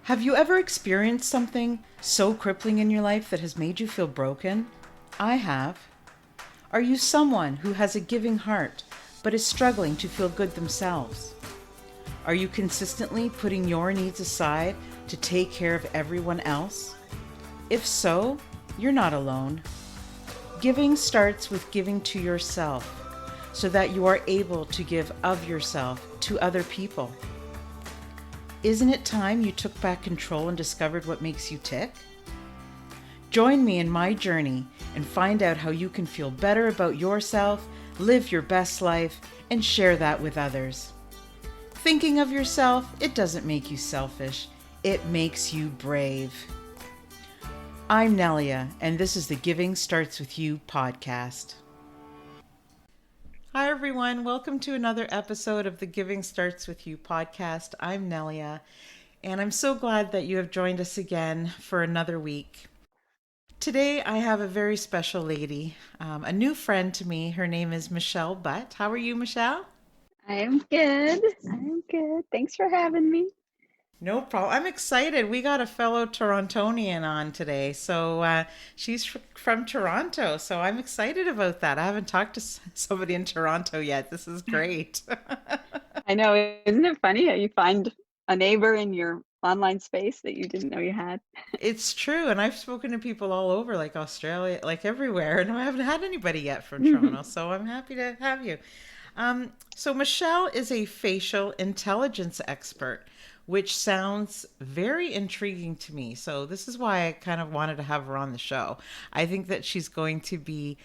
Have you ever experienced something so crippling in your life that has made you feel broken? I have. Are you someone who has a giving heart but is struggling to feel good themselves? Are you consistently putting your needs aside to take care of everyone else? If so, you're not alone. Giving starts with giving to yourself so that you are able to give of yourself to other people. Isn't it time you took back control and discovered what makes you tick? Join me in my journey and find out how you can feel better about yourself, live your best life, and share that with others. Thinking of yourself, it doesn't make you selfish, it makes you brave. I'm Nelia, and this is the Giving Starts With You podcast. Hi, everyone. Welcome to another episode of the Giving Starts With You podcast. I'm Nelia, and I'm so glad that you have joined us again for another week. Today, I have a very special lady, a new friend to me. Her name is Michelle Butt. How are you, Michelle? I'm good. I'm good. Thanks for having me. No problem. I'm excited. We got a fellow Torontonian on today. So she's from Toronto. So I'm excited about that. I haven't talked to somebody in Toronto yet. This is great. I know, isn't it funny how you find a neighbor in your online space that you didn't know you had? It's true. And I've spoken to people all over, like Australia, like everywhere. And I haven't had anybody yet from Toronto. So I'm happy to have you. So Michelle is a facial intelligence expert, which sounds very intriguing to me. So this is why I kind of wanted to have her on the show. I think that she's going to be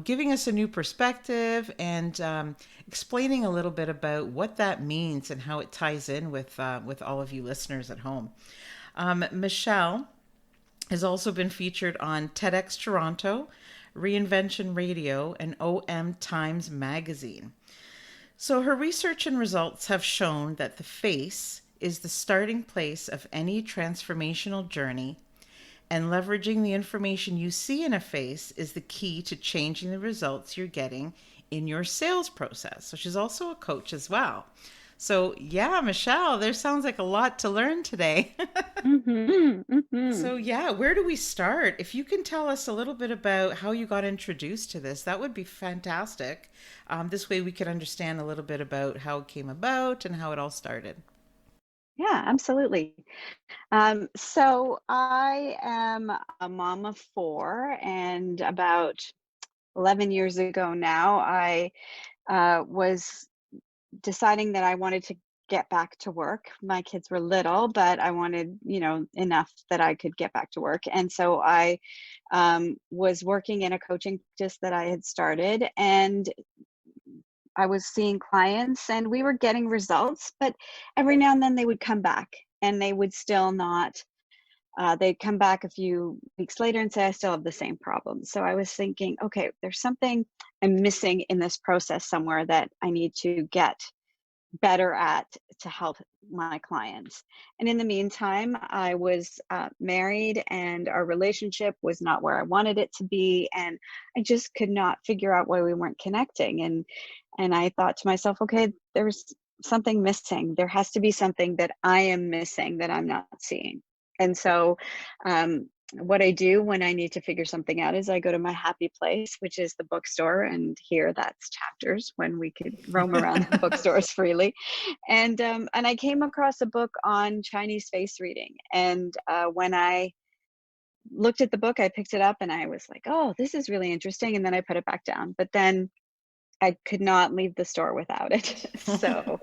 giving us a new perspective and explaining a little bit about what that means and how it ties in with all of you listeners at home. Michelle has also been featured on TEDx Toronto, Reinvention Radio, and OM Times Magazine. So her research and results have shown that the face is the starting place of any transformational journey, and leveraging the information you see in a face is the key to changing the results you're getting in your sales process. So she's also a coach as well. So yeah, Michelle, there sounds like a lot to learn today. hmm hmm So yeah, where do we start? If you can tell us a little bit about how you got introduced to this, that would be fantastic. This way we could understand a little bit about how it came about and how it all started. Yeah, absolutely. So I am a mom of four, and about 11 years ago now, I was deciding that I wanted to get back to work. My kids were little, but I wanted, enough that I could get back to work. And so I was working in a coaching practice that I had started, and I was seeing clients and we were getting results, but every now and then they would come back and they would still not. They'd come back a few weeks later and say, I still have the same problem. So I was thinking, okay, there's something I'm missing in this process somewhere that I need to get better at to help my clients. And in the meantime, I was married and our relationship was not where I wanted it to be. And I just could not figure out why we weren't connecting. And I thought to myself, okay, there's something missing. There has to be something that I am missing that I'm not seeing. And so what I do when I need to figure something out is I go to my happy place, which is the bookstore, and here that's Chapters when we could roam around the bookstores freely. And I came across a book on Chinese face reading, and when I looked at the book, I picked it up and I was like, "Oh, this is really interesting," and then I put it back down. But then I could not leave the store without it, so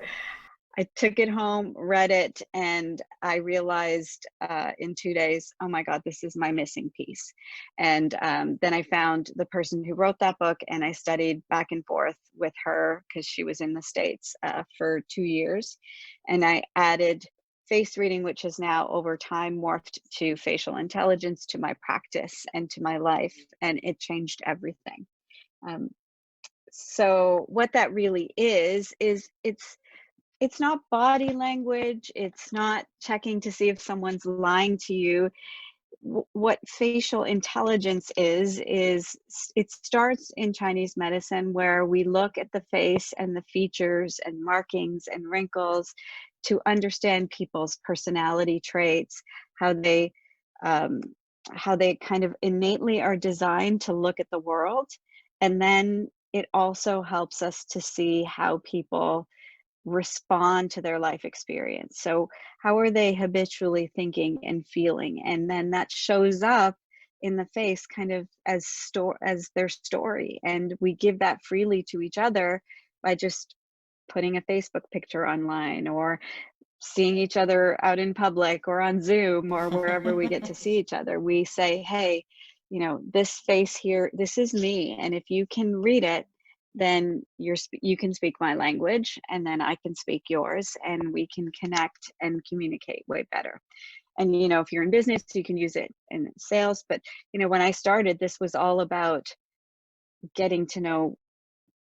I took it home, read it, and I realized in 2 days, oh my God, this is my missing piece. And then I found the person who wrote that book, and I studied back and forth with her because she was in the States for 2 years. And I added face reading, which has now over time morphed to facial intelligence, to my practice and to my life. And it changed everything. Um, so what that really is it's not body language. It's not checking to see if someone's lying to you. What facial intelligence is it starts in Chinese medicine where we look at the face and the features and markings and wrinkles to understand people's personality traits, how they um, how they kind of innately are designed to look at the world. And then it also helps us to see how people respond to their life experience. So, how are they habitually thinking and feeling? And then that shows up in the face kind of as their story. And we give that freely to each other by just putting a Facebook picture online or seeing each other out in public or on Zoom or wherever we get to see each other. We say, hey, this face here, this is me. And if you can read it, then you can speak my language and then I can speak yours and we can connect and communicate way better. And, if you're in business, you can use it in sales. But, when I started, this was all about getting to know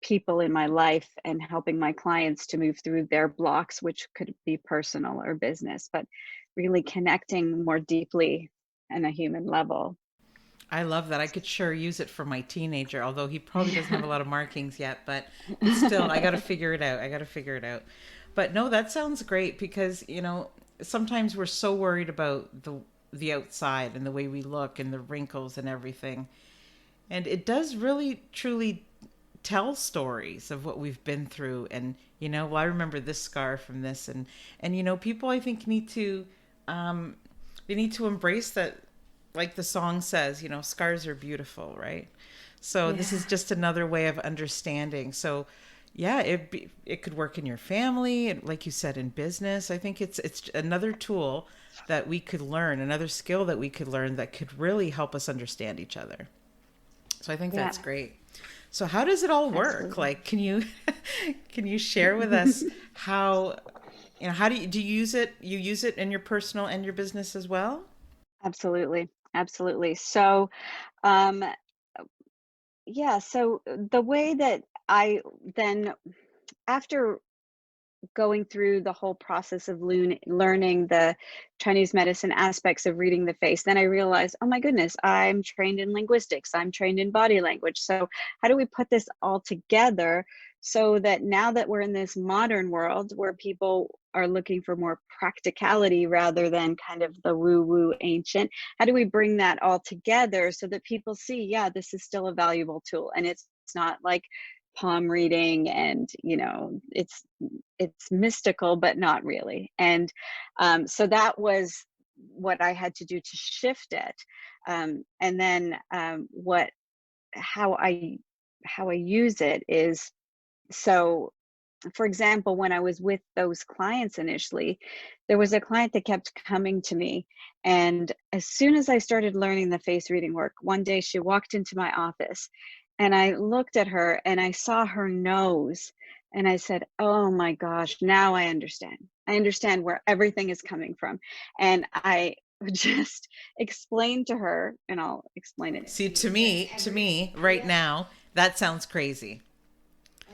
people in my life and helping my clients to move through their blocks, which could be personal or business, but really connecting more deeply on a human level. I love that. I could sure use it for my teenager, although he probably doesn't have a lot of markings yet, but still, I got to figure it out. I got to figure it out. But no, that sounds great because, sometimes we're so worried about the outside and the way we look and the wrinkles and everything. And it does really truly tell stories of what we've been through. And well, I remember this scar from this. And people, I think, need to they need to embrace that, like the song says, scars are beautiful, right? So this is Yeah, just another way of understanding. So yeah, it could work in your family, and like you said, in business. I think it's another tool that we could learn, another skill that we could learn that could really help us understand each other. So I think yeah, that's great. So how does it all work? absolutely. Like, can you can you share with us how how do you use it? You use it in your personal and your business as well? Absolutely. Absolutely. So, um, yeah, so the way that I then, after going through the whole process of learning the Chinese medicine aspects of reading the face, then I realized, oh my goodness, I'm trained in linguistics, I'm trained in body language. So, how do we put this all together so that now that we're in this modern world where people are looking for more practicality rather than kind of the woo woo ancient, how do we bring that all together so that people see, yeah, this is still a valuable tool and it's not like palm reading and it's mystical, but not really. And so that was what I had to do to shift it. And then what how I use it is, so for example, when I was with those clients initially, there was a client that kept coming to me. And as soon as I started learning the face reading work, one day she walked into my office and I looked at her and I saw her nose. And I said, oh my gosh, now I understand. I understand where everything is coming from. And I just explained to her, and I'll explain it See, to you, but to me right now, that sounds crazy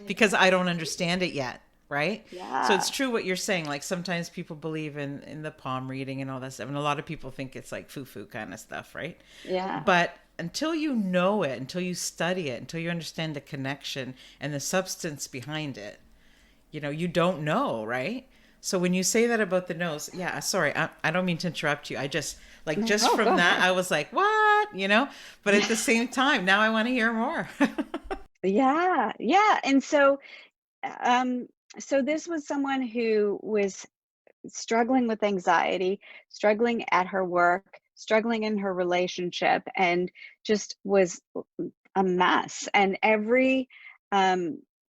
because I don't understand it yet, right? So yeah, it's true what you're saying. Like sometimes people believe in the palm reading and all that stuff, and a lot of people think it's like foo-foo kind of stuff, right? yeah. But until you know it, until you study it, until you understand the connection and the substance behind it, you don't know, right? So when you say that about the nose, yeah, sorry, I don't mean to interrupt you. I just like just Oh, go from that, ahead. I was like, what? But at the same time, now I want to hear more. Yeah, yeah, and um, so this was someone who was struggling with anxiety, struggling at her work, struggling in her relationship, and just was a mess. And every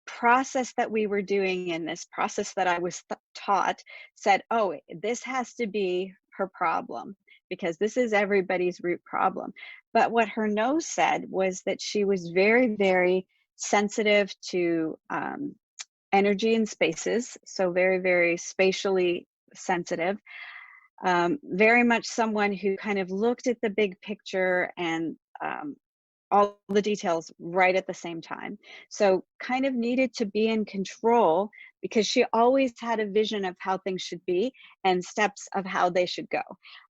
process that we were doing in this process that I was taught said, oh, this has to be her problem because this is everybody's root problem. But what her nose said was that she was very, very sensitive to energy and spaces, so very, very spatially sensitive. Very much someone who kind of looked at the big picture and all the details right at the same time. So, kind of needed to be in control because she always had a vision of how things should be and steps of how they should go.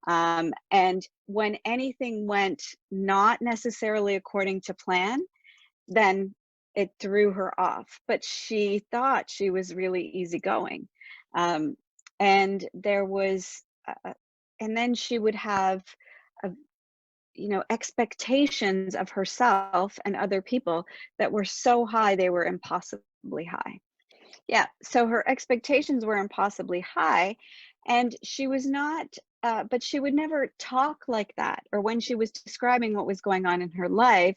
And when anything went not necessarily according to plan, then it threw her off, but she thought she was really easygoing. Um, And there was, and then she would have, uh, expectations of herself and other people that were so high they were impossibly high. Yeah, so her expectations were impossibly high, and she was not, but she would never talk like that. Or when she was describing what was going on in her life,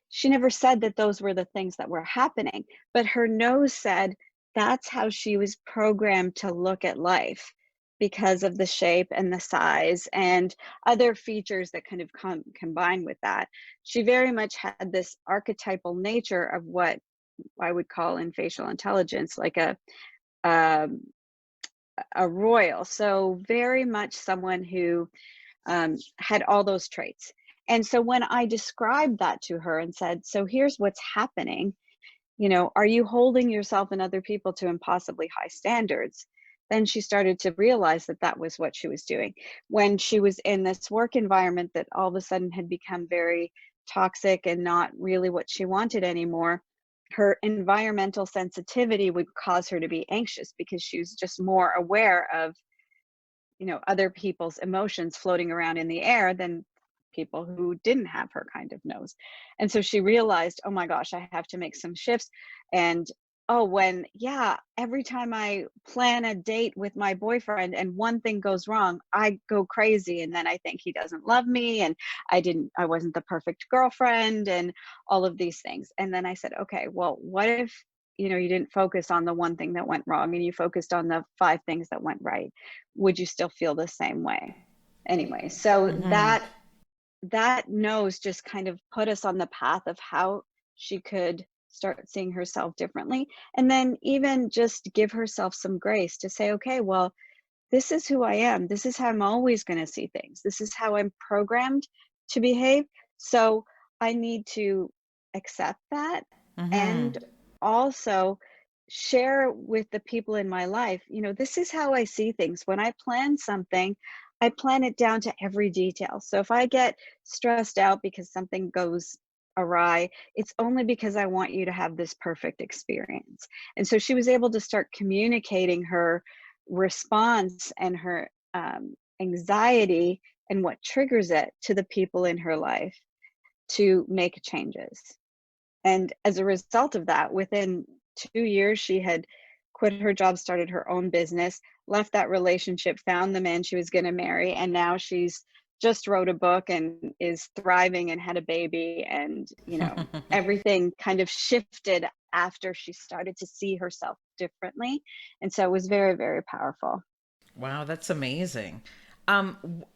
she never said that those were the things that were happening, but her nose said that's how she was programmed to look at life because of the shape and the size and other features that kind of combine with that. She very much had this archetypal nature of what I would call in facial intelligence like um, a royal. So very much someone who had all those traits. And so when I described that to her and said, so here's what's happening, are you holding yourself and other people to impossibly high standards? Then she started to realize that that was what she was doing. When she was in this work environment that all of a sudden had become very toxic and not really what she wanted anymore, her environmental sensitivity would cause her to be anxious because she was just more aware of other people's emotions floating around in the air than people who didn't have her kind of nose. And so she realized, oh my gosh, I have to make some shifts. And oh, yeah, every time I plan a date with my boyfriend and one thing goes wrong, I go crazy. And then I think he doesn't love me. And I wasn't the perfect girlfriend and all of these things. And then I said, okay, well, what if, you didn't focus on the one thing that went wrong and you focused on the five things that went right? Would you still feel the same way? Anyway, so Hmm. that nose just kind of put us on the path of how she could start seeing herself differently, and then even just give herself some grace to say, okay, well, this is who I am. This is how I'm always going to see things. This is how I'm programmed to behave. So I need to accept that Hmm. and also share with the people in my life, this is how I see things. When I plan something, I plan it down to every detail. So if I get stressed out because something goes awry, it's only because I want you to have this perfect experience. And so she was able to start communicating her response and her anxiety and what triggers it to the people in her life to make changes. And as a result of that, within 2 years, she had quit her job, started her own business, left that relationship, found the man she was going to marry, and now she's just wrote a book and is thriving and had a baby. And, everything kind of shifted after she started to see herself differently. And so it was very, very powerful. Wow, that's amazing.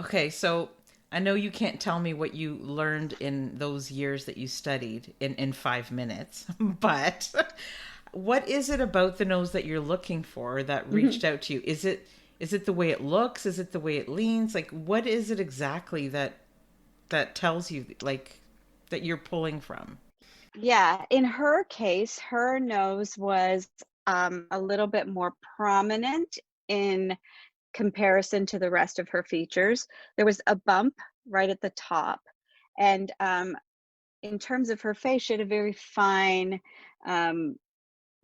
Okay, so I know you can't tell me what you learned in those years that you studied in 5 minutes, but what is it about the nose that you're looking for that Mhm. reached out to you? Is it the way it looks? Is it the way it leans? Like what is it exactly that tells you like that you're pulling from? Yeah, in her case, her nose was a little bit more prominent in comparison to the rest of her features. There was a bump right at the top. And in terms of her face, she had a very fine, um,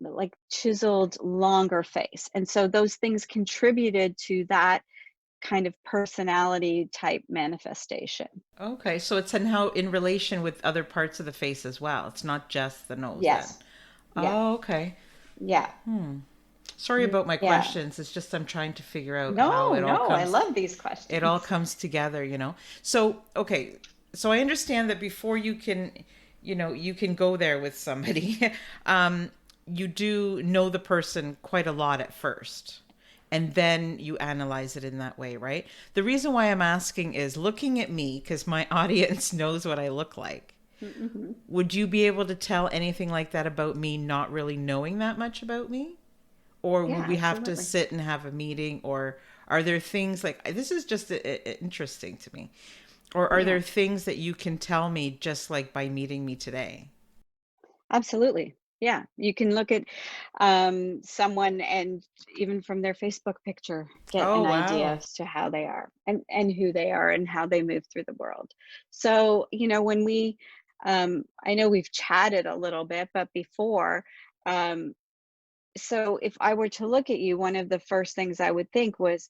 like chiseled, longer face. And so those things contributed to that kind of personality type manifestation. Okay, so it's in how in relation with other parts of the face as well. It's not just the nose then. Yes. Yeah. Oh, okay. Yeah. Sorry about my Yeah. questions. It's just I'm trying to figure out how No, no, I love these it all questions. comes together. So, okay. So I understand that before you can go there with somebody, um, you do know the person quite a lot at first. And then you analyze it in that way, right? The reason why I'm asking is looking at me, because my audience knows what I look like. Mhm. Would you be able to tell anything like that about me not really knowing that much about me? Or Yeah, would we have to absolutely. sit and have a meeting? Or are there things like this is just interesting to me? Or are Yeah, there things that you can tell me just like by meeting me today? absolutely. Yeah, you can look at someone and even from their Facebook picture, get Oh, an idea wow. as to how they are and who they are and how they move through the world. So, when I know we've chatted a little bit, but before, um, so if I were to look at you, one of the first things I would think was,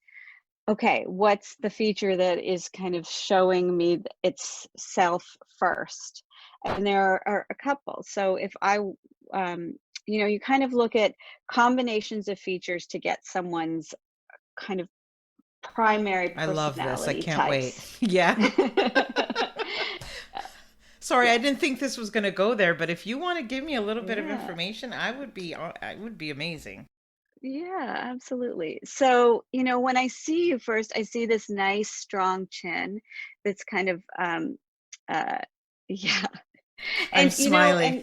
okay, what's the feature that is kind of showing me its self first? And there are a couple. So if um, you kind of look at combinations of features to get someone's kind of primary I love this. I personality can't wait. types. Yeah. Sorry, I Yeah, didn't think this was going to go there, but if you want to give me a little bit of yeah. information, I would be amazing. Yeah, absolutely. So, when I see you first, I see this nice, strong chin that's kind of, uh, yeah. I'm And, smiling.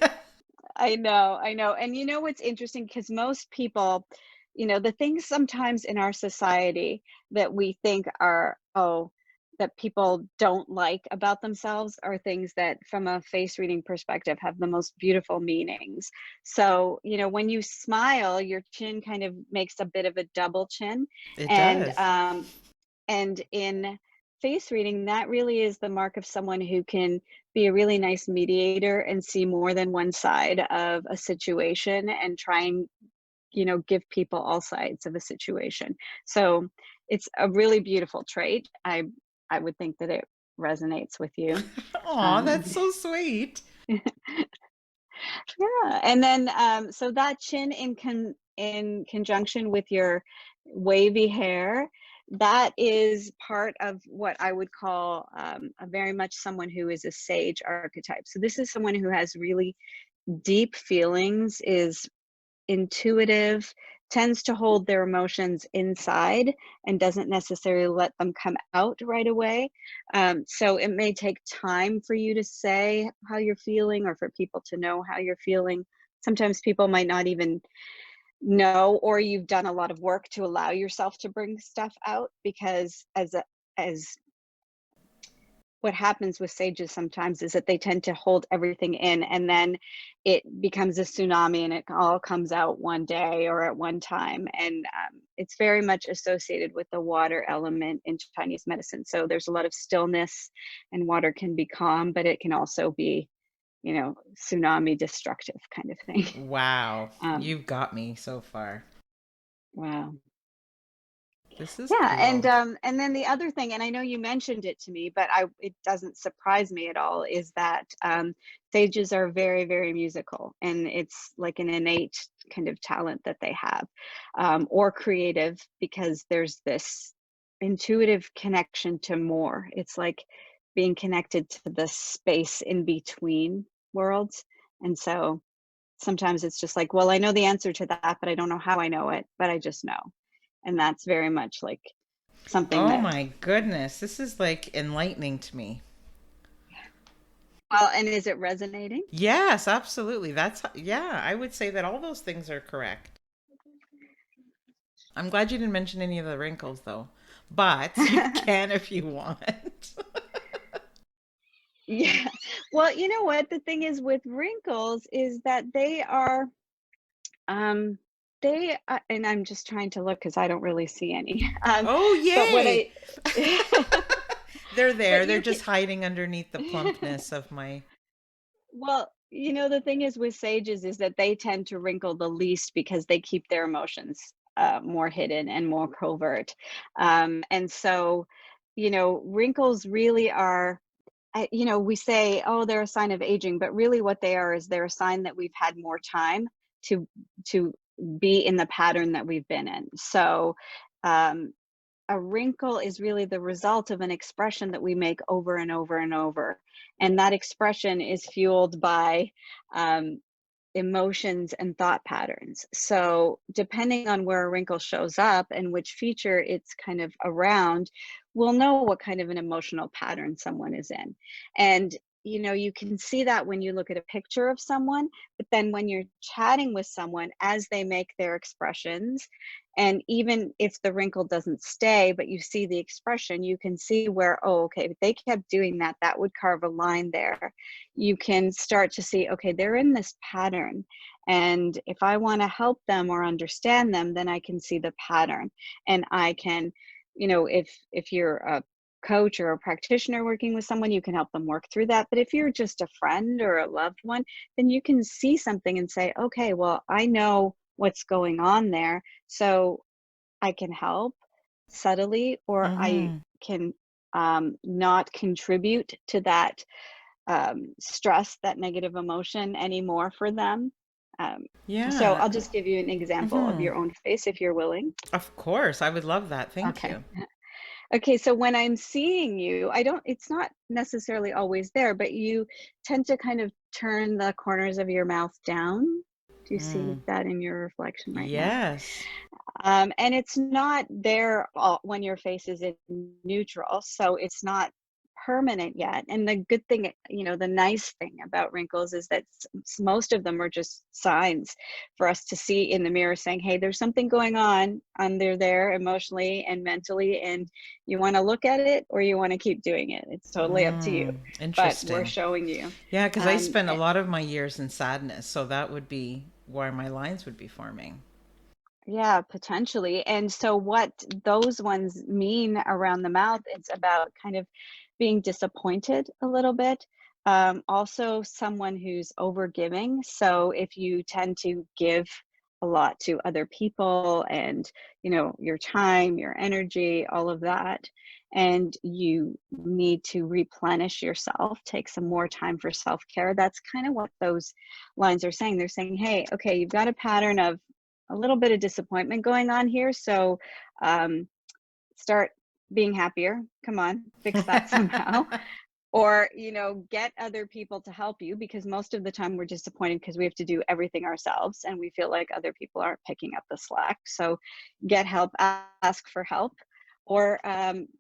I know. And what's interesting, because most people, the things sometimes in our society that we think are, oh, that people don't like about themselves are things that, from a face reading perspective, have the most beautiful meanings. So, when you smile, your chin kind of makes a bit of a double chin. It And, does. and in face reading, that really is the mark of someone who can be a really nice mediator and see more than one side of a situation and try and, give people all sides of a situation. So it's a really beautiful trait. I would think that it resonates with you. Aw, Um, that's so sweet. yeah, and then so that chin in conjunction with your wavy hair, that is part of what I would call a very much someone who is a sage archetype. So this is someone who has really deep feelings, is intuitive, tends to hold their emotions inside and doesn't necessarily let them come out right away. So it may take time for you to say how you're feeling or for people to know how you're feeling. Sometimes people might not even know, or you've done a lot of work to allow yourself to bring stuff out, because as what happens with sages sometimes is that they tend to hold everything in, and then it becomes a tsunami and it all comes out one day or at one time. And it's very much associated with the water element in Chinese medicine. So there's a lot of stillness, and water can be calm, but it can also be, tsunami destructive kind of thing. Wow, um, you've got me so far. wow. This is Yeah, cool. and then the other thing, and I know you mentioned it to me, but it doesn't surprise me at all, is that sages are very, very musical, and it's like an innate kind of talent that they have, or creative, because there's this intuitive connection to more. It's like being connected to the space in between worlds, and so sometimes it's just like, well, I know the answer to that, but I don't know how I know it, but I just know. And that's very much like something Oh that, my goodness, this is like enlightening to me. well, and is it resonating? Yes, absolutely. Yeah, I would say that all those things are correct. I'm glad you didn't mention any of the wrinkles though, but you can if you want. Yeah. Well, you know what? The thing is with wrinkles is that um, and I'm just trying to look because I don't really see any. Oh, But what yay! I, They're there. but They're you can, just hiding underneath the plumpness of my. well, the thing is with sages is that they tend to wrinkle the least because they keep their emotions more hidden and more covert. And so, wrinkles really are, we say, oh, they're a sign of aging, but really what they are is they're a sign that we've had more time to to be in the pattern that we've been in. So, um, a wrinkle is really the result of an expression that we make over and over and over, and that expression is fueled by um, emotions and thought patterns. So, depending on where a wrinkle shows up and which feature it's kind of around, we'll know what kind of an emotional pattern someone is in. And you can see that when you look at a picture of someone, but then when you're chatting with someone as they make their expressions, and even if the wrinkle doesn't stay, but you see the expression, you can see where, oh, okay, if they kept doing that, that would carve a line there. You can start to see, okay, they're in this pattern. And if I want to help them or understand them, then I can see the pattern. And I can, if you're a coach or a practitioner working with someone, you can help them work through that. But if you're just a friend or a loved one, then you can see something and say, okay, well, I know what's going on there so I can help subtly, or I Mhm. can not contribute to that stress, that negative emotion anymore for them. Um, so Yeah. I'll just give you an example of Mhm. your own face if you're willing. Of course, I would love that. Thank Okay. you. Okay, so when I'm seeing you, I don't it's not necessarily always there, but you tend to kind of turn the corners of your mouth down. Do you see Mm. that in your reflection right now? Yes. And it's not there when your face is in neutral, so it's not permanent yet. And the good thing, the nice thing about wrinkles is that most of them are just signs for us to see in the mirror saying, hey, there's something going on under there emotionally and mentally, and you want to look at it or you want to keep doing it. It's totally up to you, Mm. but we're Interesting. showing you. Yeah, because I Um, spent a lot of my years in sadness, so that would be where my lines would be forming. Yeah, potentially. And so what those ones mean around the mouth, it's about kind of being disappointed a little bit. Also someone who's overgiving. So if you tend to give a lot to other people and, your time, your energy, all of that, and you need to replenish yourself, take some more time for self-care. That's kind of what those lines are saying. They're saying, hey, okay, you've got a pattern of a little bit of disappointment going on here. So um, start being happier. Come on, fix that somehow. Or, get other people to help you because most of the time we're disappointed because we have to do everything ourselves and we feel like other people aren't picking up the slack. So get help, ask for help, or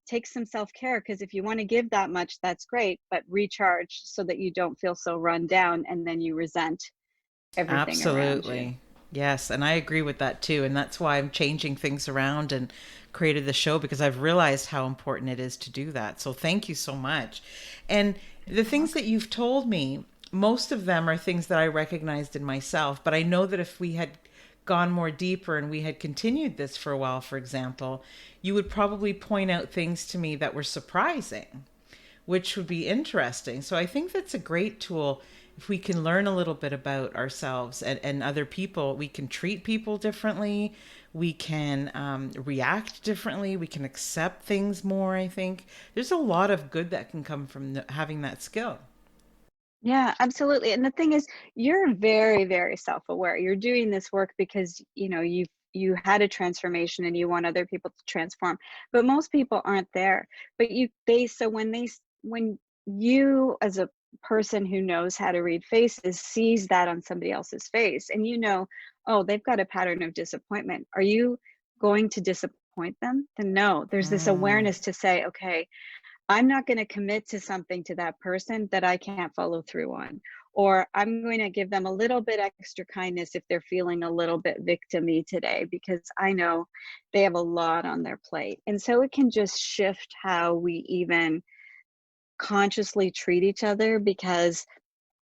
take some self care because if you want to give that much, that's great, but recharge so that you don't feel so run down and then you resent everything around you. Absolutely. Yes, and I agree with that too. And that's why I'm changing things around and created the show because I've realized how important it is to do that. So thank you so much. And the You're things welcome. that you've told me, most of them are things that I recognized in myself, but I know that if we had gone more deeper and we had continued this for a while, for example, you would probably point out things to me that were surprising, which would be interesting. So I think that's a great tool. If we can learn a little bit about ourselves and other people, we can treat people differently. We can react differently. We can accept things more. I think there's a lot of good that can come from having that skill. Yeah, absolutely. And the thing is, you're very, very self-aware. You're doing this work because, you had a transformation and you want other people to transform. But most people aren't there. But so when you as a person who knows how to read faces sees that on somebody else's face and oh, they've got a pattern of disappointment. Are you going to disappoint them? Then no, there's this Mm, awareness to say, okay, I'm not going to commit to something to that person that I can't follow through on. Or I'm going to give them a little bit extra kindness if they're feeling a little bit victimy today, because I know they have a lot on their plate. And so it can just shift how we even consciously treat each other because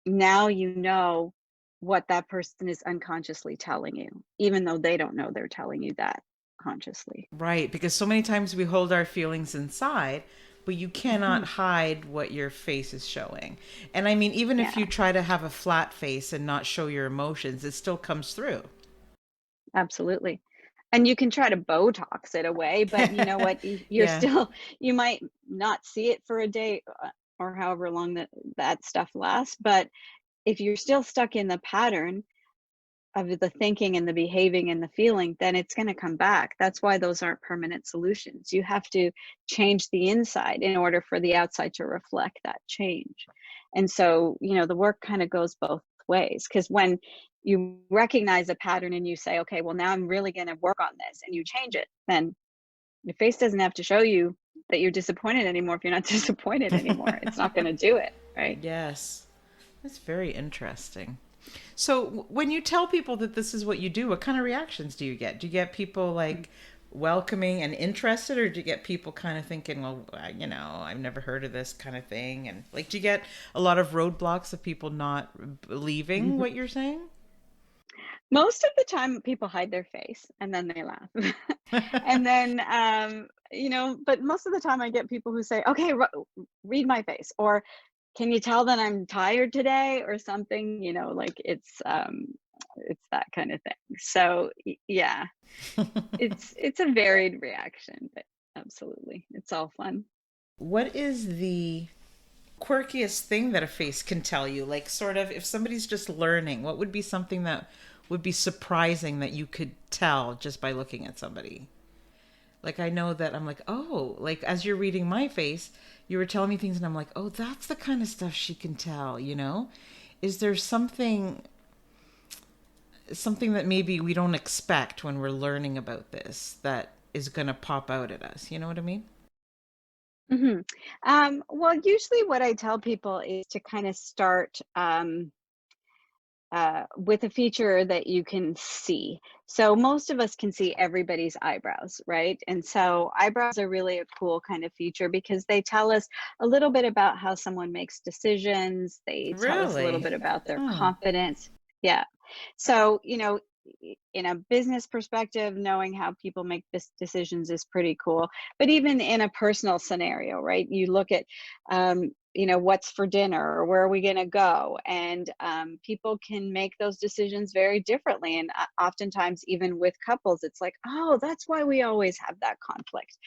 now you know what that person is unconsciously telling you, even though they don't know they're telling you that consciously. right, because so many times we hold our feelings inside, but you cannot Mhm. hide what your face is showing. And I mean, even if you Yeah. try to have a flat face and not show your emotions, it still comes through. Absolutely. And you can try to Botox it away, but you know what? You're Yeah. still you might not see it for a day, or however long that stuff lasts, but if you're still stuck in the pattern of the thinking and the behaving and the feeling, then it's gonna come back. That's why those aren't permanent solutions. You have to change the inside in order for the outside to reflect that change. And so, the work kind of goes both ways. Because when you recognize a pattern and you say, okay, well, now I'm really gonna work on this, and you change it, then your face doesn't have to show you that you're disappointed anymore if you're not disappointed anymore. It's not gonna do it, right? Yes. That's very interesting. So, when you tell people that this is what you do, what kind of reactions do you get? Do you get people like welcoming and interested, or do you get people kind of thinking, well, I've never heard of this kind of thing? And like, do you get a lot of roadblocks of people not believing what you're saying? Most of the time, people hide their face and then they laugh. And then, but most of the time, I get people who say, okay, read my face, or can you tell that I'm tired today, or something, like it's It's that kind of thing. So, yeah, it's a varied reaction, but absolutely, it's all fun. What is the quirkiest thing that a face can tell you? Like, sort of, if somebody's just learning, what would be something that would be surprising that you could tell just by looking at somebody? Like, I know that I'm like, oh, like as you're reading my face, you were telling me things, and I'm like, oh, that's the kind of stuff she can tell, you know? Is there something that maybe we don't expect when we're learning about this that is going to pop out at us? You know what I mean? Mhm. Well, usually what I tell people is to kind of start with a feature that you can see. So most of us can see everybody's eyebrows, right? And so eyebrows are really a cool kind of feature because they tell us a little bit about how someone makes decisions. They tell us a little Really? bit about their Hmm. confidence. Yeah. So, in a business perspective, knowing how people make decisions is pretty cool. But even in a personal scenario, right? You look at, what's for dinner or where are we going to go? And people can make those decisions very differently. And oftentimes, even with couples, it's like, oh, that's why we always have that conflict.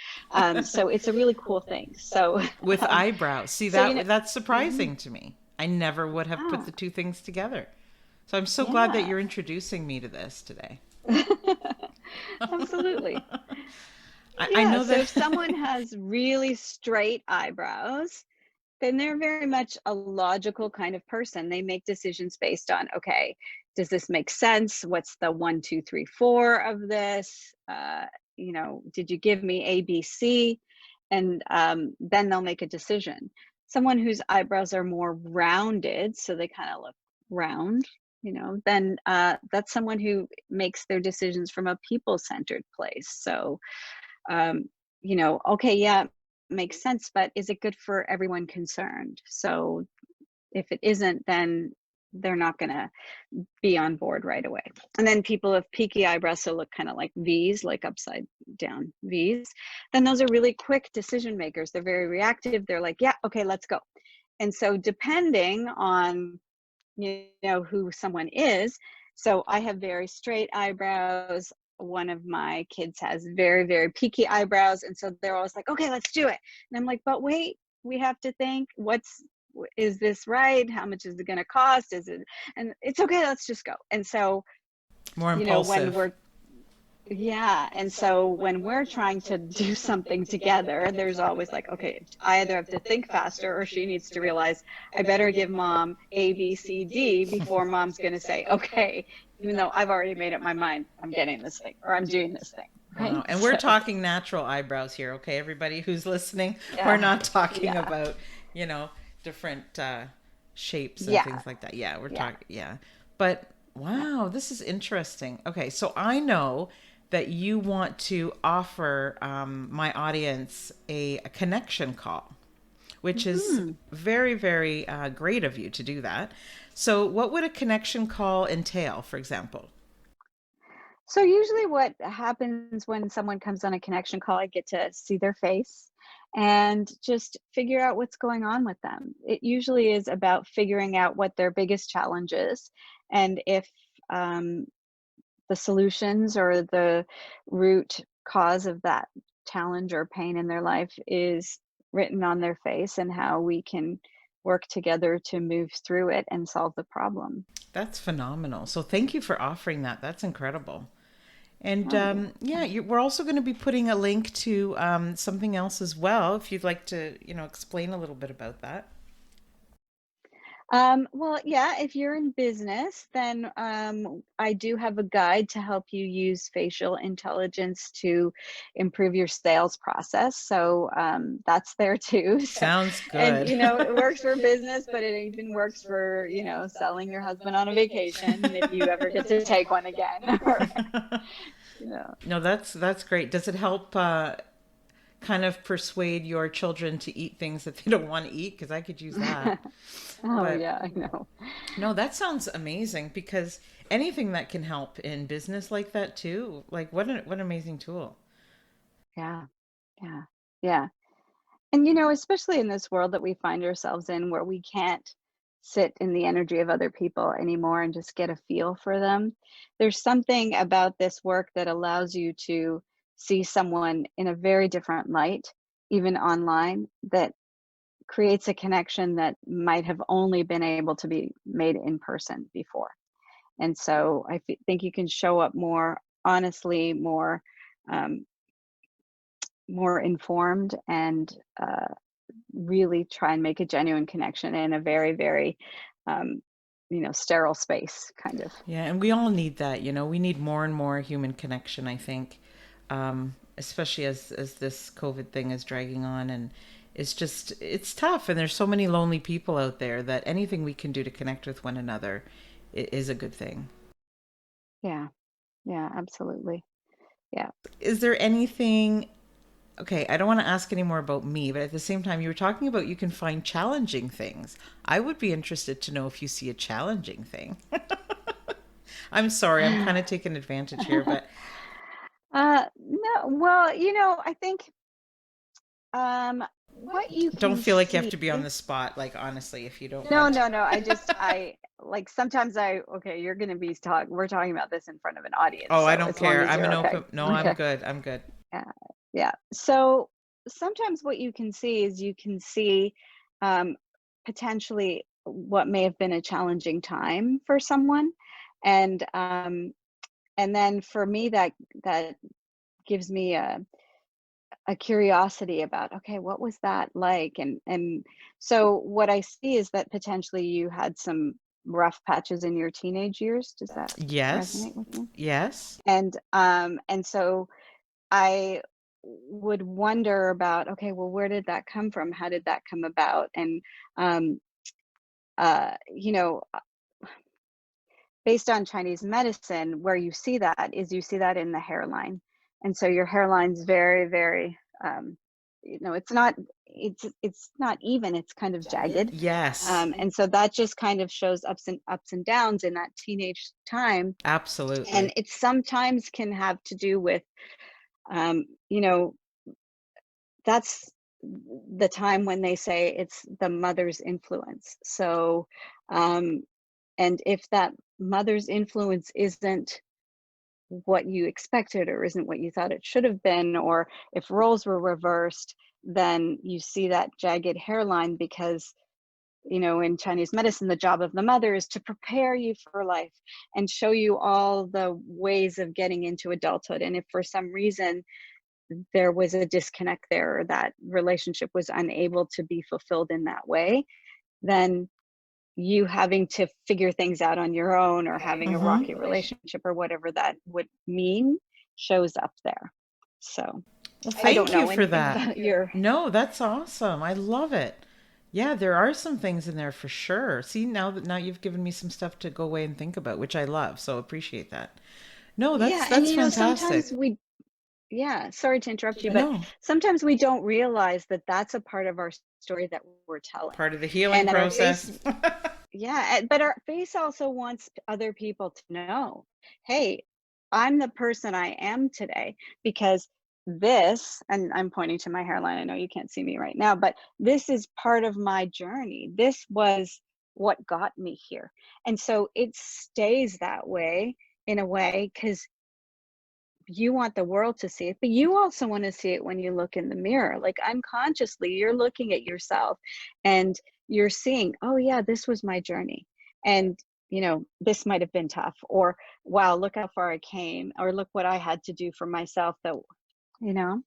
So it's a really cool thing. So, With um, eyebrows. See, so, that's mhm. surprising to me. I never would have put Oh, the two things together. So I'm so glad that yeah. you're introducing me to this today. Absolutely. I Yeah, know so that. if someone has really straight eyebrows, then they're very much a logical kind of person. They make decisions based on, okay, does this make sense? What's the one, two, three, four of this? Did you give me A, B, C? And then they'll make a decision. Someone whose eyebrows are more rounded, so they kind of look round, then that's someone who makes their decisions from a people centered place. So, um, okay, yeah, makes sense, but is it good for everyone concerned? So if it isn't, then they're not going to be on board right away. And then people with peaky eyebrows, so look kind of like V's, like upside down V's, then those are really quick decision makers. They're very reactive. They're like, yeah, okay, let's go. And so depending on who someone is. So I have very straight eyebrows. One of my kids has very, very peaky eyebrows. And so they're always like, okay, let's do it. And I'm like, but wait, we have to think is this right? How much is it going to cost? Is it, and it's okay, let's just go. And so, More when impulsive. we're yeah, and so when we're trying to do something together, there's always like, okay, I either have to think faster or she needs to realize I better give mom A, B, C, D before mom's going to say, okay, even though I've already made up my mind, I'm getting this thing or I'm doing this thing, right? Wow. And we're So, talking natural eyebrows here, okay, everybody who's listening? We're yeah, not talking yeah, about, you know, different shapes and yeah, things like that. Yeah, we're yeah, talking, yeah. But yeah. wow, this is interesting. Okay, so I know that you want to offer my audience a connection call, which is Mhm. very, very great of you to do that. So, what would a connection call entail, for example? So usually what happens when someone comes on a connection call, I get to see their face and just figure out what's going on with them. It usually is about figuring out what their biggest challenge is and if um, the solutions or the root cause of that challenge or pain in their life is written on their face and how we can work together to move through it and solve the problem. That's phenomenal. So, thank you for offering that. That's incredible. And Oh, you're yeah, welcome. we're also going to be putting a link to something else as well, if you'd like to, explain a little bit about that. Well, yeah, if you're in business, then I do have a guide to help you use facial intelligence to improve your sales process. So that's there too. So, Sounds and good. it works for business, but it even works for selling your husband on a vacation if you ever get to take one again. Or, you know. No, that's great. Does it help kind of persuade your children to eat things that they don't want to eat? Because I could use that. Oh But yeah, I know. no, that sounds amazing because anything that can help in business like that too, like what an amazing tool. Yeah, yeah, yeah. And especially in this world that we find ourselves in where we can't sit in the energy of other people anymore and just get a feel for them. There's something about this work that allows you to see someone in a very different light, even online, that creates a connection that might have only been able to be made in person before. And so think you can show up more honestly, um, more informed, and really try and make a genuine connection in a very, very, um, sterile space, kind of. Yeah, and we all need that, you know. We need more and more human connection, I think. Especially as this COVID thing is dragging on, and it's tough, and there's so many lonely people out there that anything we can do to connect with one another is a good thing. Yeah, yeah, absolutely. Yeah. Is there anything, okay, I don't want to ask any more about me, but at the same time, you were talking about you can find challenging things. I would be interested to know if you see a challenging thing. I'm sorry, I'm kind of taking advantage here, but No, well, I think, what you don't can feel like you have see. to be on the spot, like honestly, if you don't No, want to. no, no. I like sometimes okay, we're talking about this in front of an audience, Oh, I so don't as long care. as I'm you're an okay. open. No, I'm Okay. good. I'm good. Yeah. Yeah. So sometimes what you can see is you can see, um, potentially what may have been a challenging time for someone. And and then for me, that gives me a curiosity about, okay, what was that like? And so what I see is that potentially you had some rough patches in your teenage years. Does that Yes. resonate with you? Yes. And so I would wonder about, okay, well, where did that come from? How did that come about? And um, uh, you know, based on Chinese medicine, where you see that is you see that in the hairline. And so your hairline's very, very, it's not even, it's kind of jagged. Yes. And so that just kind of shows ups and downs in that teenage time. And Absolutely. it sometimes can have to do with, um, you know, that's the time when they say it's the mother's influence. So, and if that mother's influence isn't what you expected or isn't what you thought it should have been, or if roles were reversed, then you see that jagged hairline because, in Chinese medicine, the job of the mother is to prepare you for life and show you all the ways of getting into adulthood. And if for some reason there was a disconnect there, or that relationship was unable to be fulfilled in that way, then you having to figure things out on your own, or having a Mm-hmm. rocky relationship, or whatever that would mean, shows up there. So Well, I don't thank you know for anything that. about your. No, that's awesome. I love it. Yeah, there are some things in there for sure. See, now you've given me some stuff to go away and think about, which I love. So appreciate that. No, Yeah, and that's fantastic. sometimes yeah, sorry to interrupt you, but No, sometimes we don't realize that that's a part of our story that we're telling. part of the healing And that our face. process. Yeah, but our face also wants other people to know, hey, I'm the person I am today because this, and I'm pointing to my hairline. I know you can't see me right now, but this is part of my journey. This was what got me here. And so it stays that way in a way because you want the world to see it, but you also want to see it when you look in the mirror. Like unconsciously, you're looking at yourself and you're seeing, oh, yeah, this was my journey. And, this might have been tough, or wow, look how far I came, or look what I had to do for myself that, you know.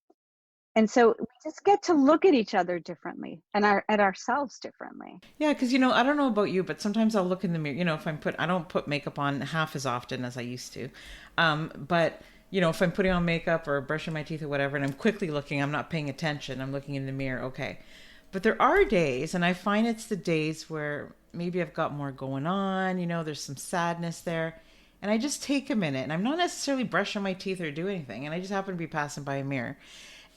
And so we just get to look at each other differently and at ourselves differently. Yeah, because I don't know about you, but sometimes I'll look in the mirror. If I don't put makeup on half as often as I used to. But if I'm putting on makeup or brushing my teeth or whatever, and I'm quickly looking, I'm not paying attention. I'm looking in the mirror. Okay, but there are days, and I find it's the days where maybe I've got more going on. There's some sadness there, and I just take a minute, and I'm not necessarily brushing my teeth or do anything, and I just happen to be passing by a mirror,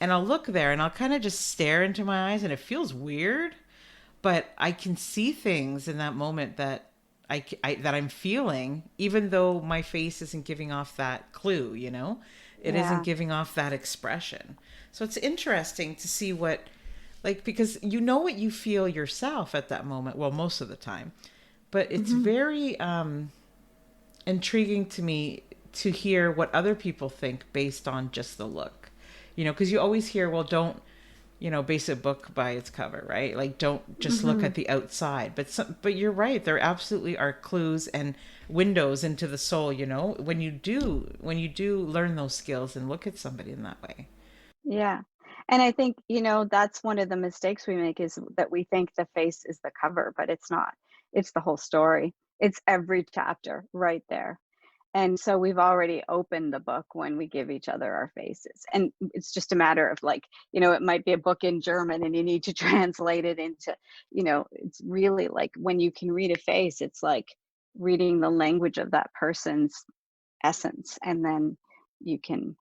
and I'll look there, and I'll kind of just stare into my eyes, and it feels weird, but I can see things in that moment that that I'm feeling, even though my face isn't giving off that clue. It isn't Yeah. giving off that expression. So it's interesting to see what Like, because you know what you feel yourself at that moment, well, most of the time, but it's Hmm. very intriguing to me to hear what other people think based on just the look. Because you always hear, well, don't, base a book by its cover, right? Like, don't just look Hmm. at the outside. But you're right. There absolutely are clues and windows into the soul. When you do learn those skills and look at somebody in that way. Yeah. And I think, that's one of the mistakes we make is that we think the face is the cover, but it's not. It's the whole story. It's every chapter right there. And so we've already opened the book when we give each other our faces. And it's just a matter of like, it might be a book in German and you need to translate it into, it's really like when you can read a face, it's like reading the language of that person's essence. And then you can,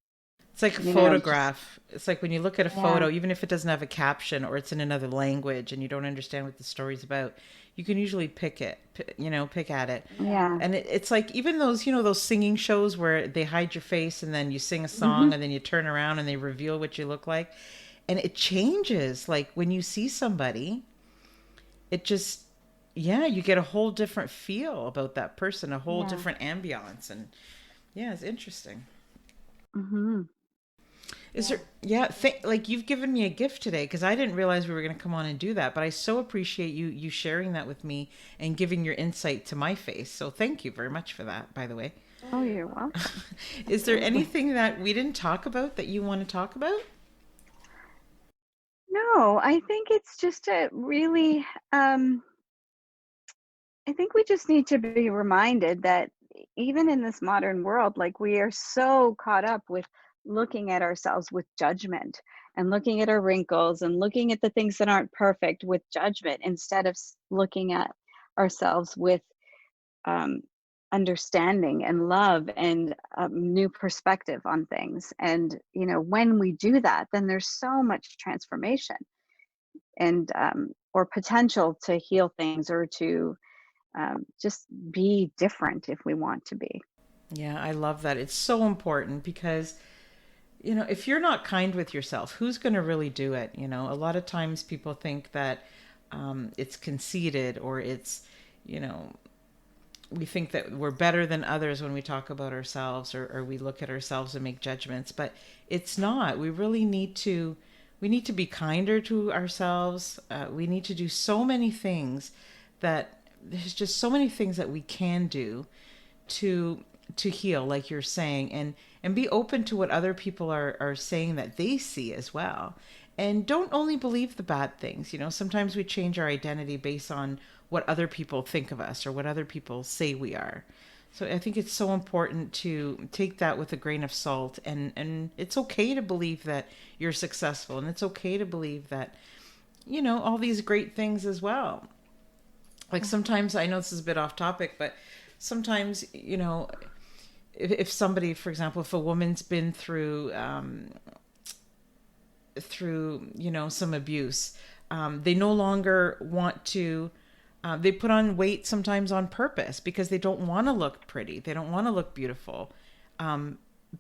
It's like a just, photograph. It's like when you look at a yeah, photo, even if it doesn't have a caption or it's in another language and you don't understand what the story's about, you can usually pick at it. yeah. And it's like even those singing shows where they hide your face and then you sing a Hmm. song and then you turn around and they reveal what you look like. And it changes. Like when you see somebody, it just, yeah, you get a whole different feel about that person, a whole Yeah. different ambiance. And yeah, it's interesting. Hmm. Is Yeah. there, yeah, like you've given me a gift today because I didn't realize we were going to come on and do that, but I so appreciate you sharing that with me and giving your insight to my face. So thank you very much for that, by the way. Oh, you're welcome. Is there Absolutely. anything that we didn't talk about that you want to talk about? No, I think it's just a really, I think we just need to be reminded that even in this modern world, like we are so caught up with looking at ourselves with judgment and looking at our wrinkles and looking at the things that aren't perfect with judgment instead of looking at ourselves with um, understanding and love and a new perspective on things. And, when we do that, then there's so much transformation and or potential to heal things or to just be different if we want to be. Yeah, I love that. It's so important because, if you're not kind with yourself, who's going to really do it? A lot of times people think that it's conceited or you know, we think that we're better than others when we talk about ourselves or we look at ourselves and make judgments, but it's not. We need to be kinder to ourselves. We need to do so many things that there's just so many things that we can do to to heal, like you're saying, and be open to what other people are saying that they see as well. And don't only believe the bad things. Sometimes we change our identity based on what other people think of us or what other people say we are. So I think it's so important to take that with a grain of salt, and it's okay to believe that you're successful, and it's okay to believe that all these great things as well. Like sometimes, I know this is a bit off topic, but sometimes if somebody, for example, if a woman's been through some abuse, they no longer want to. They put on weight sometimes on purpose because they don't want to look pretty. They don't want to look beautiful,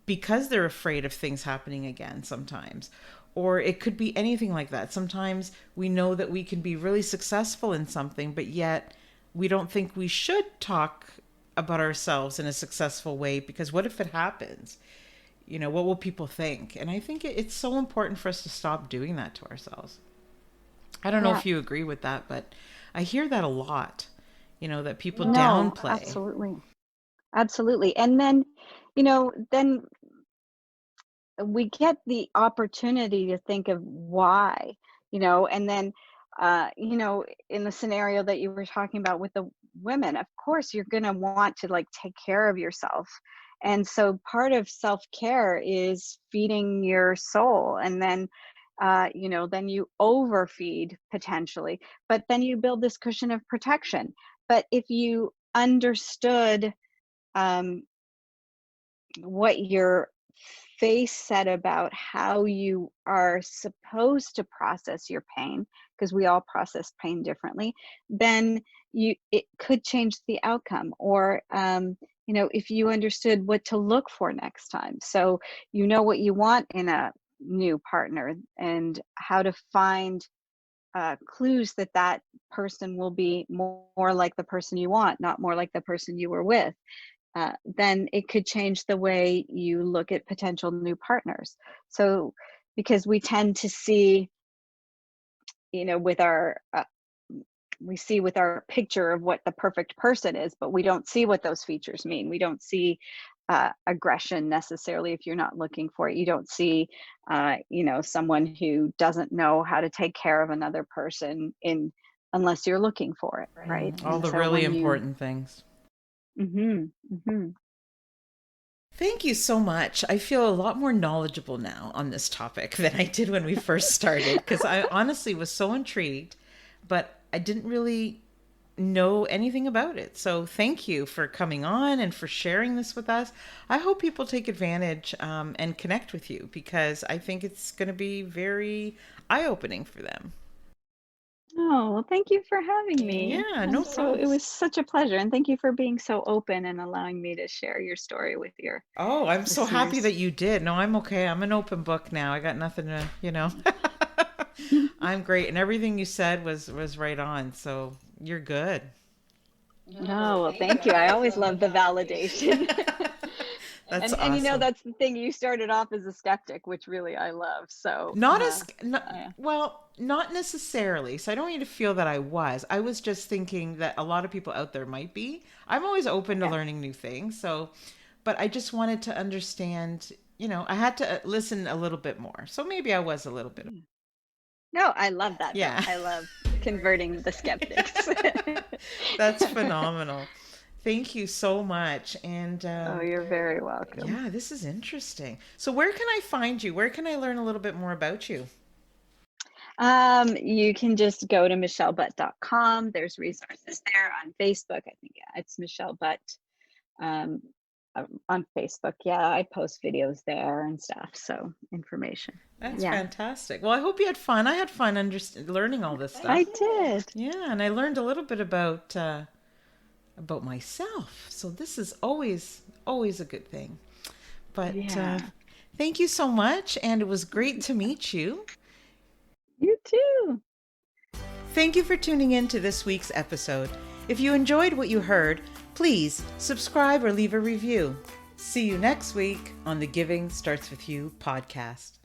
because they're afraid of things happening again sometimes. Or it could be anything like that. Sometimes we know that we can be really successful in something, but yet we don't think we should talk about ourselves in a successful way because what if it happens? What will people think? And I think it's so important for us to stop doing that to ourselves. I don't know Yeah. if you agree with that, but I hear that a lot, that people No, downplay. absolutely. Absolutely. And then we get the opportunity to think of why, and then, in the scenario that you were talking about with the women, of course, you're going to want to like take care of yourself. And so part of self care is feeding your soul. And then, then you overfeed potentially, but then you build this cushion of protection. But if you understood, um, what your face said about how you are supposed to process your pain, because we all process pain differently, then it could change the outcome. Or if you understood what to look for next time, so you know what you want in a new partner and how to find clues that that person will be more like the person you want, not more like the person you were with, then it could change the way you look at potential new partners. So, because we tend to see, with our we see with our picture of what the perfect person is, but we don't see what those features mean. We don't see aggression necessarily if you're not looking for it. You don't see, someone who doesn't know how to take care of another person in unless you're looking for it, right? All And the so really when you, important things. hmm hmm Thank you so much. I feel a lot more knowledgeable now on this topic than I did when we first started because I honestly was so intrigued, but I didn't really know anything about it. So thank you for coming on and for sharing this with us. I hope people take advantage and connect with you because I think it's going to be very eye-opening for them. Oh, well, thank you for having me. Yeah, no It problems. was such a pleasure. And thank you for being so open and allowing me to share your story with your Oh, I'm so happy listeners. that you did. No, I'm okay. I'm an open book now. I got nothing to. I'm great and everything you said was right on. So, you're good. Oh, well, thank you. I always love the validation. That's And awesome. that's the thing. You started off as a skeptic, which really I love. So, Not as not, I, well, not necessarily. So I don't want you to feel that I was. I was just thinking that a lot of people out there might be. I'm always open to yeah. learning new things. So, but I just wanted to understand, I had to listen a little bit more. So maybe I was a little bit. No, I love that though. Yeah. I love converting the skeptics. That's phenomenal. Thank you so much. And Oh, you're very welcome. yeah, this is interesting. So where can I find you? Where can I learn a little bit more about you? You can just go to michellebutt.com. There's resources there on Facebook. I think it's Michelle Butt um, on Facebook. Yeah, I post videos there and stuff. So information. That's Yeah, fantastic. Well, I hope you had fun. I had fun learning all this I stuff. did. Yeah, and I learned a little bit about myself. So this is always a good thing. But Yeah, thank you so much, and it was great to meet you. you too. Thank you for tuning in to this week's episode. If you enjoyed what you heard, please subscribe or leave a review. See you next week on the Giving Starts With You podcast.